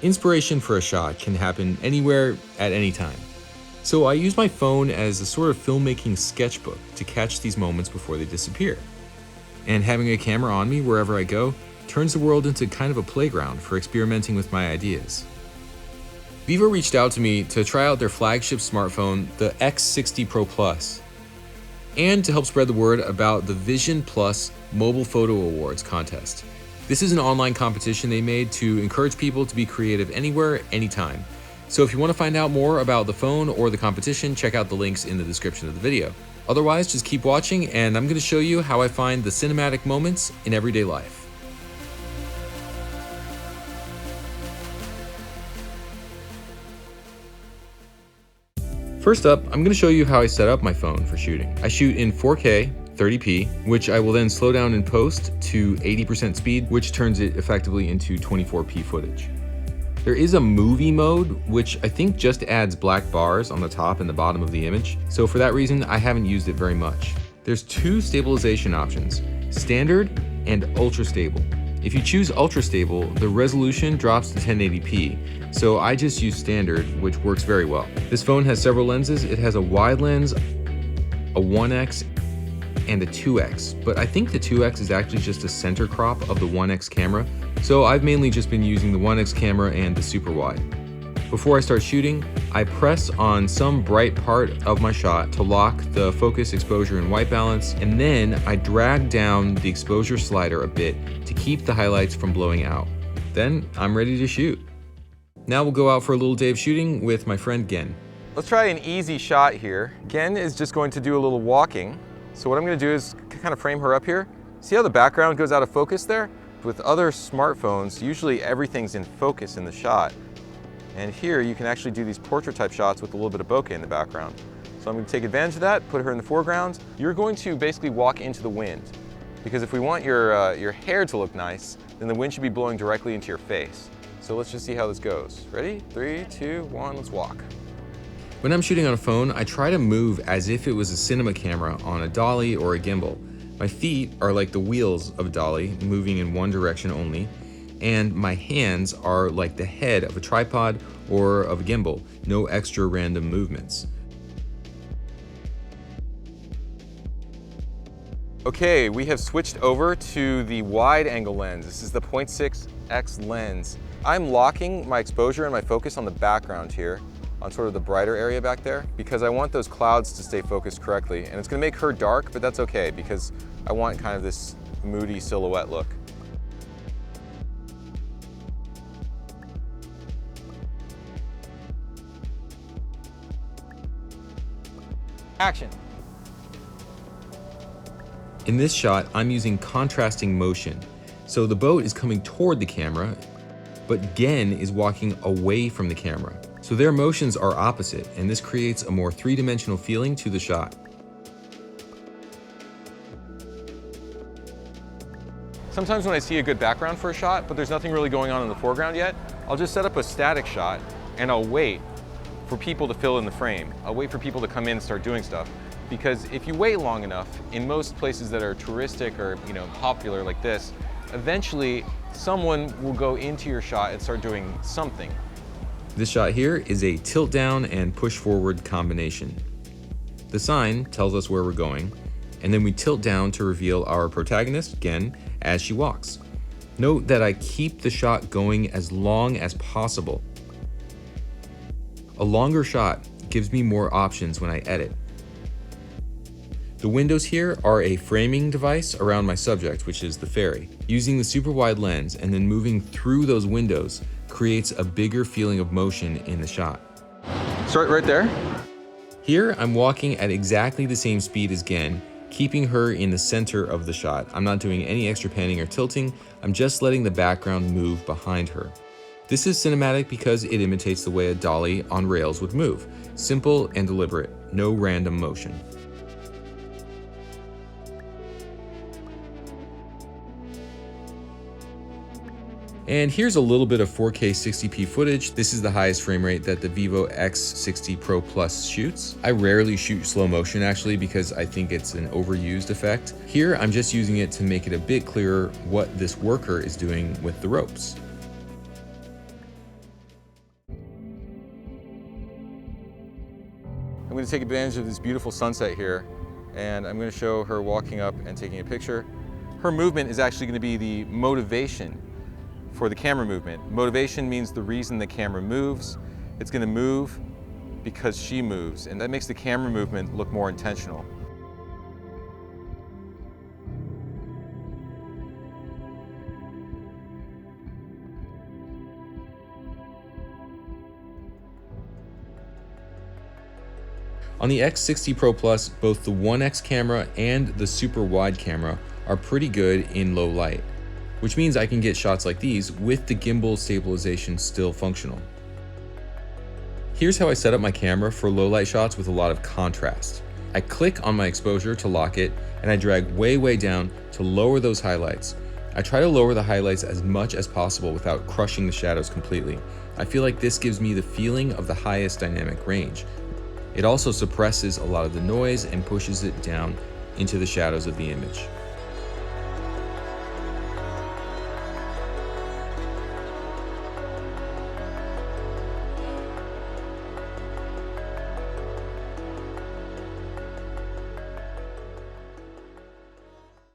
Inspiration for a shot can happen anywhere at any time. So I use my phone as a sort of filmmaking sketchbook to catch these moments before they disappear. And having a camera on me wherever I go turns the world into kind of a playground for experimenting with my ideas. Vivo reached out to me to try out their flagship smartphone, the X60 Pro Plus, and to help spread the word about the Vision Plus Mobile Photo Awards contest. This is an online competition they made to encourage people to be creative anywhere, anytime. So if you want to find out more about the phone or the competition, check out the links in the description of the video. Otherwise, just keep watching and I'm going to show you how I find the cinematic moments in everyday life. First up, I'm going to show you how I set up my phone for shooting. I shoot in 4K 30p, which I will then slow down in post to 80% speed, which turns it effectively into 24p footage. There is a movie mode, which I think just adds black bars on the top and the bottom of the image. So for that reason, I haven't used it very much. There's two stabilization options, standard and ultra stable. If you choose ultra stable, the resolution drops to 1080p. So I just use standard, which works very well. This phone has several lenses. It has a wide lens, a 1x, and a 2x, but I think the 2x is actually just a center crop of the 1x camera, so I've mainly just been using the 1x camera and the super wide. Before I start shooting, I press on some bright part of my shot to lock the focus, exposure, and white balance, and then I drag down the exposure slider a bit to keep the highlights from blowing out. Then I'm ready to shoot. Now we'll go out for a little day of shooting with my friend Gen. Let's try an easy shot here. Gen is just going to do a little walking. So what I'm going to do is kind of frame her up here. See how the background goes out of focus there? With other smartphones, usually everything's in focus in the shot. And here you can actually do these portrait type shots with a little bit of bokeh in the background. So I'm going to take advantage of that, put her in the foreground. You're going to basically walk into the wind. Because if we want your hair to look nice, then the wind should be blowing directly into your face. So let's just see how this goes. Ready? 3, 2, 1, let's walk. When I'm shooting on a phone, I try to move as if it was a cinema camera on a dolly or a gimbal. My feet are like the wheels of a dolly, moving in one direction only, and my hands are like the head of a tripod or of a gimbal, no extra random movements. Okay, we have switched over to the wide angle lens. This is the 0.6x lens. I'm locking my exposure and my focus on the background here, on sort of the brighter area back there, because I want those clouds to stay focused correctly. And it's gonna make her dark, but that's okay, because I want kind of this moody silhouette look. Action. In this shot, I'm using contrasting motion. So the boat is coming toward the camera, but Gen is walking away from the camera. So their motions are opposite, and this creates a more three-dimensional feeling to the shot. Sometimes when I see a good background for a shot, but there's nothing really going on in the foreground yet, I'll just set up a static shot and I'll wait for people to fill in the frame. I'll wait for people to come in and start doing stuff. Because if you wait long enough, in most places that are touristic or popular like this, eventually someone will go into your shot and start doing something. This shot here is a tilt down and push forward combination. The sign tells us where we're going, and then we tilt down to reveal our protagonist, Gen, as she walks. Note that I keep the shot going as long as possible. A longer shot gives me more options when I edit. The windows here are a framing device around my subject, which is the ferry. Using the super wide lens and then moving through those windows creates a bigger feeling of motion in the shot. Start right there. Here, I'm walking at exactly the same speed as Gen, keeping her in the center of the shot. I'm not doing any extra panning or tilting. I'm just letting the background move behind her. This is cinematic because it imitates the way a dolly on rails would move. Simple and deliberate, no random motion. And here's a little bit of 4K 60p footage. This is the highest frame rate that the Vivo X60 Pro Plus shoots. I rarely shoot slow motion actually because I think it's an overused effect. Here, I'm just using it to make it a bit clearer what this worker is doing with the ropes. going to take advantage of this beautiful sunset here, and I'm going to show her walking up and taking a picture. Her movement is actually going to be the motivation for the camera movement. Motivation means the reason the camera moves. It's going to move because she moves, and that makes the camera movement look more intentional. On the X60 Pro Plus, both the 1x camera and the super wide camera are pretty good in low light, which means I can get shots like these with the gimbal stabilization still functional. Here's how I set up my camera for low light shots with a lot of contrast. I click on my exposure to lock it, and I drag way down to lower those highlights. I try to lower the highlights as much as possible without crushing the shadows completely. I feel like this gives me the feeling of the highest dynamic range. It also suppresses a lot of the noise and pushes it down into the shadows of the image.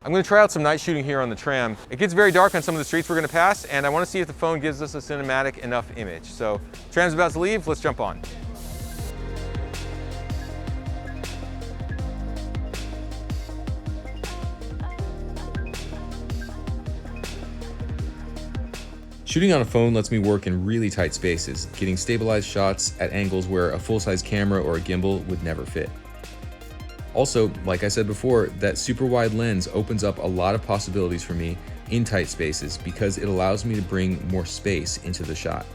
I'm going to try out some night shooting here on the tram. It gets very dark on some of the streets we're going to pass, and I want to see if the phone gives us a cinematic enough image. So, tram's about to leave, let's jump on. Shooting on a phone lets me work in really tight spaces, getting stabilized shots at angles where a full-size camera or a gimbal would never fit. Also, like I said before, that super wide lens opens up a lot of possibilities for me in tight spaces because it allows me to bring more space into the shot.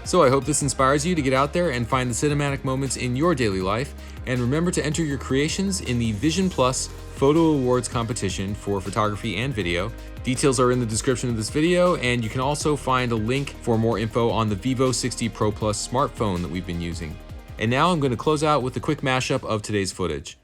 So I hope this inspires you to get out there and find the cinematic moments in your daily life, and remember to enter your creations in the Vision Plus Photo Awards competition for photography and video. Details are in the description of this video, and you can also find a link for more info on the Vivo X60 Pro Plus smartphone that we've been using. And now I'm going to close out with a quick mashup of today's footage.